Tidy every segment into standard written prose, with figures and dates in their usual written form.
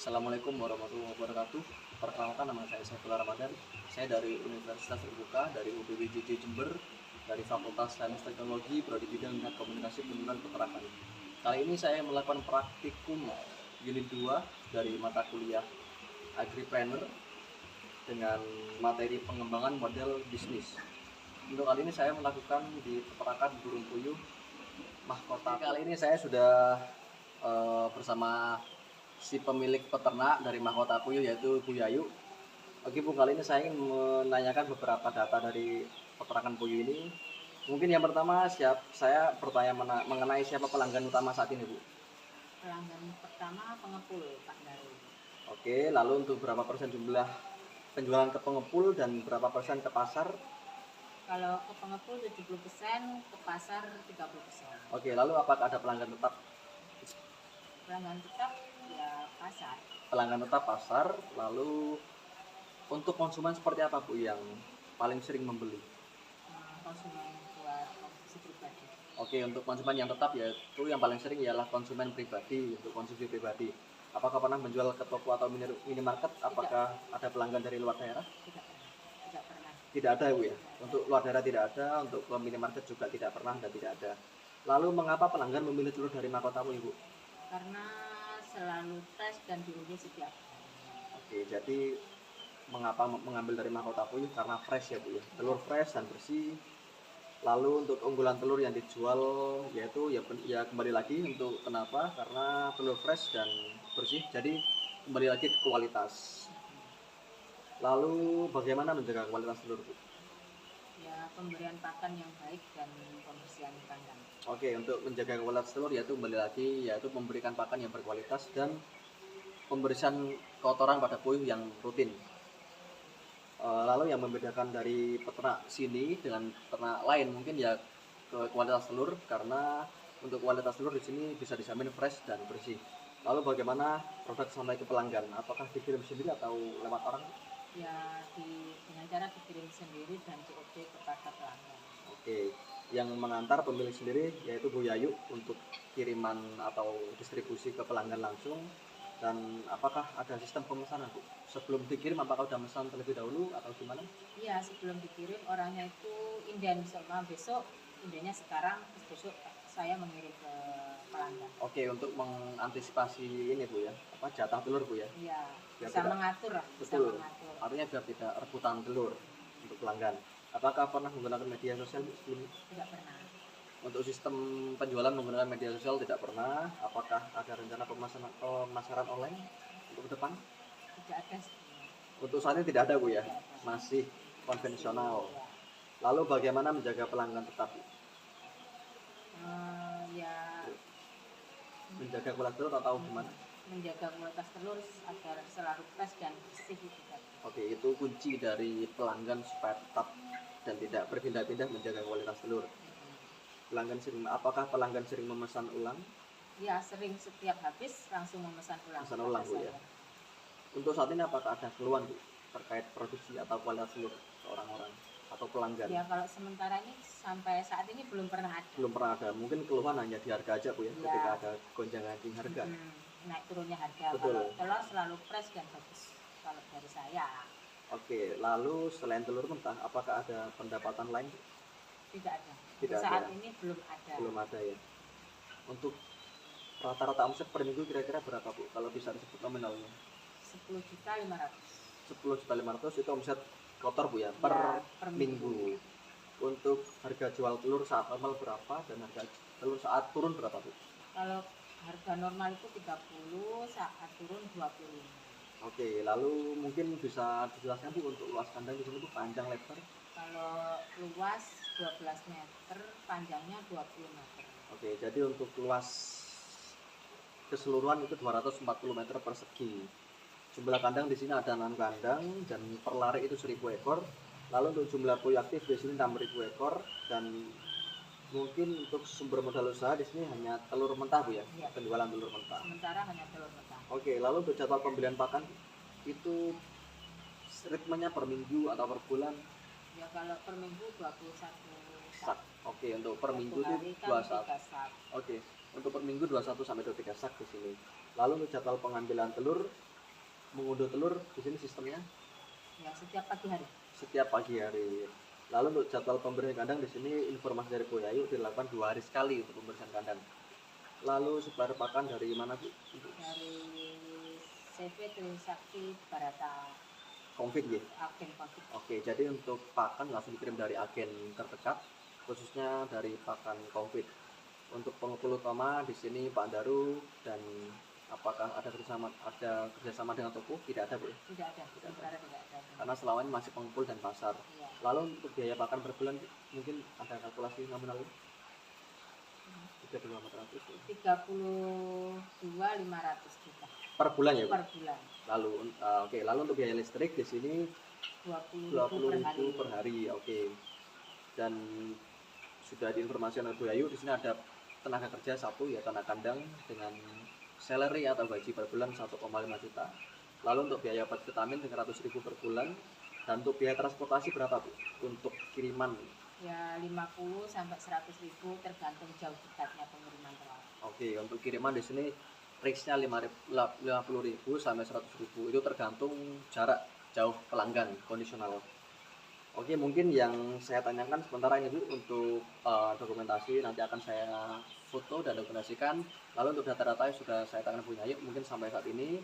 Assalamualaikum warahmatullahi wabarakatuh. Perkenalkan, nama saya Saifullah Ramadan. Saya dari Universitas Terbuka, dari UPWJJ Jember, dari Fakultas Sains Teknologi, Prodi Bidang Minat Komunikasi Penjualan Peternakan. Kali ini saya melakukan praktikum unit 2 dari mata kuliah Agripreneur dengan materi pengembangan model bisnis. Untuk kali ini saya melakukan di peternakan burung puyuh mahkota. Kali ini saya sudah bersama si pemilik peternak dari mahkota puyuh, yaitu Bu Yayu. Oke Bu, kali ini saya ingin menanyakan beberapa data dari peternakan puyuh ini. Mungkin yang pertama saya bertanya mengenai siapa pelanggan utama saat ini Bu. Pelanggan pertama pengepul Pak Daru. Oke, lalu untuk berapa persen jumlah penjualan ke pengepul dan berapa persen ke pasar? Kalau ke pengepul 70%, ke pasar 30%. Oke, lalu apakah ada pelanggan tetap? Pelanggan tetap ya pasar. Pelanggan tetap pasar. Lalu untuk konsumen seperti apa Bu yang paling sering membeli? Konsumen buat konsumsi pribadi. Oke, untuk konsumen yang tetap yaitu yang paling sering ialah konsumen pribadi, untuk konsumsi pribadi. Apakah pernah menjual ke toko atau minimarket? Apakah ada pelanggan dari luar daerah? Tidak pernah. Tidak pernah. Tidak ada Bu ya. Untuk luar daerah tidak ada, untuk ke minimarket juga tidak pernah dan tidak ada. Lalu mengapa pelanggan memilih telur dari mahkota Ibu? Karena selalu tes dan diuji setiap hari. Oke, jadi mengapa mengambil dari mahkota puyuh? Karena fresh ya Bu ya. Telur fresh dan bersih. Lalu untuk unggulan telur yang dijual yaitu ya kembali lagi untuk kenapa? Karena telur fresh dan bersih, jadi kembali lagi ke kualitas. Lalu bagaimana menjaga kualitas telur Bu? Ya, pemberian pakan yang baik dan pembersihan kandang. Oke, untuk menjaga kualitas telur yaitu kembali lagi yaitu memberikan pakan yang berkualitas dan pembersihan kotoran pada puyuh yang rutin. Lalu yang membedakan dari peternak sini dengan peternak lain mungkin ya ke kualitas telur, karena untuk kualitas telur di sini bisa dijamin fresh dan bersih. Lalu bagaimana produk sampai ke pelanggan? Apakah dikirim sendiri atau lewat orang? Ya, dengan cara dikirim sendiri dan COD kepada pelanggan. Oke, yang mengantar pemilik sendiri yaitu Bu Yayu untuk kiriman atau distribusi ke pelanggan langsung. Dan apakah ada sistem pemesanan Bu? Sebelum dikirim apakah sudah memesan terlebih dahulu atau gimana? Iya, sebelum dikirim orangnya itu inden, misalnya besok indennya sekarang, terus besok saya mengirim ke pelanggan. Oke, untuk mengantisipasi ini Bu ya, jatah telur Bu ya? Iya, Biar bisa tidak, mengatur lah, bisa betul. mengatur. Artinya biar tidak rebutan telur untuk pelanggan. Apakah pernah menggunakan media sosial sebelumnya? Tidak pernah. Untuk sistem penjualan menggunakan media sosial tidak pernah. Apakah ada rencana pemasaran online untuk ke depan? Tidak ada sebenarnya. Untuk saat ini tidak ada Bu ya, Tidak ada. masih konvensional. Ya. Lalu bagaimana menjaga pelanggan tetap? Ya Menjaga kualitas telur atau gimana? menjaga kualitas telur agar selalu fresh dan bersih itu tadi. Oke, itu kunci dari pelanggan supaya tetap dan tidak berpindah-pindah menjaga kualitas telur. Apakah pelanggan sering memesan ulang? Ya, sering, setiap habis langsung memesan ulang. Pesan ulang Bu ya. Untuk saat ini apakah ada keluhan Bu terkait produksi atau kualitas telur ke orang-orang atau pelanggan? Ya, kalau sementara ini sampai saat ini belum pernah ada. Belum pernah ada. Mungkin keluhan hanya di harga aja Bu ya, ketika ada gonjang ganjing harga. Naik turunnya harga. Betul. Kalau telur selalu fresh dan bagus kalau dari saya. Oke, lalu selain telur mentah, apakah ada pendapatan lain? Tidak ada. Tidak saat ada. ini belum ada. Belum ada ya. Untuk rata-rata omset per minggu kira-kira berapa Bu? Kalau bisa disebut nominalnya? 10.500.000. 10.500.000 itu omset kotor Bu ya, per minggu. Untuk harga jual telur saat normal berapa dan harga telur saat turun berapa Bu? Kalau harga normal itu 30, saat turun 25. Oke, lalu mungkin bisa dijelaskan Bu untuk luas kandang di sini Bu, panjang lebar? Kalau luas 12 meter, panjangnya 20 meter. Oke, jadi untuk luas keseluruhan itu 240 meter persegi. Jumlah kandang di sini ada 6 kandang dan per lari itu 1.000 ekor. Lalu untuk jumlah puyuh aktif di sini 6.000 ekor, dan mungkin untuk sumber modal usaha di sini hanya telur mentah Bu ya, Ya. penjualan telur mentah. Sementara hanya telur mentah. Oke, lalu untuk jadwal pembelian pakan itu ritmenya per minggu atau per bulan? Ya, kalau per minggu 21 sak. Oke, untuk per minggu itu 21. Oke, untuk per minggu 21 sampai 23 sak di sini. Lalu untuk jadwal pengambilan telur mengunduh telur di sini sistemnya Ya setiap pagi hari. setiap pagi hari. Lalu untuk jadwal pembersihan kandang di sini informasi dari Bu Yayu dilakukan 2 hari sekali untuk pembersihan kandang. Lalu supplier pakan dari mana Bu? Dari CV Trisakti Barata, Konfit ya. agen konflik. Oke, jadi untuk pakan langsung dikirim dari agen terdekat, khususnya dari pakan Konfit. Untuk pengepul utama di sini Pak Daru, dan apakah ada kerjasama dengan toko? Tidak ada Bu ya? Tidak ada, sementara tidak ada. Karena selama ini masih pengepul dan pasar. Iya. Lalu untuk biaya pakan per bulan mungkin ada kalkulasi nominal 3.400 ya? 32.500 juta Per bulan ya Bu? per bulan. Lalu lalu untuk biaya listrik di sini 20.000 per hari. Oke. Dan sudah diinformasikan oleh Bu Ayu, di sini ada tenaga kerja satu ya, tanah kandang dengan salary atau gaji per bulan 1,5 juta. Lalu untuk biaya obat vitamin 300.000 per bulan. Dan untuk biaya transportasi berapa Bu? Untuk kiriman? Ya 50 sampai 100.000 tergantung jauh dekatnya pengiriman telur. Oke, untuk kiriman di sini range-nya 50.000 sampai 100.000. Itu tergantung jarak jauh pelanggan, kondisional. Oke, mungkin yang saya tanyakan sementara ini Bu, untuk dokumentasi nanti akan saya foto dan dokumentasikan. Lalu untuk data-data yang sudah saya tanyakan Bu Yayu mungkin sampai saat ini.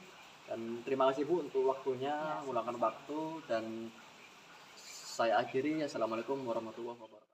Dan terima kasih Bu untuk waktunya, Ya, meluangkan waktu, dan saya akhiri. Assalamualaikum warahmatullahi wabarakatuh.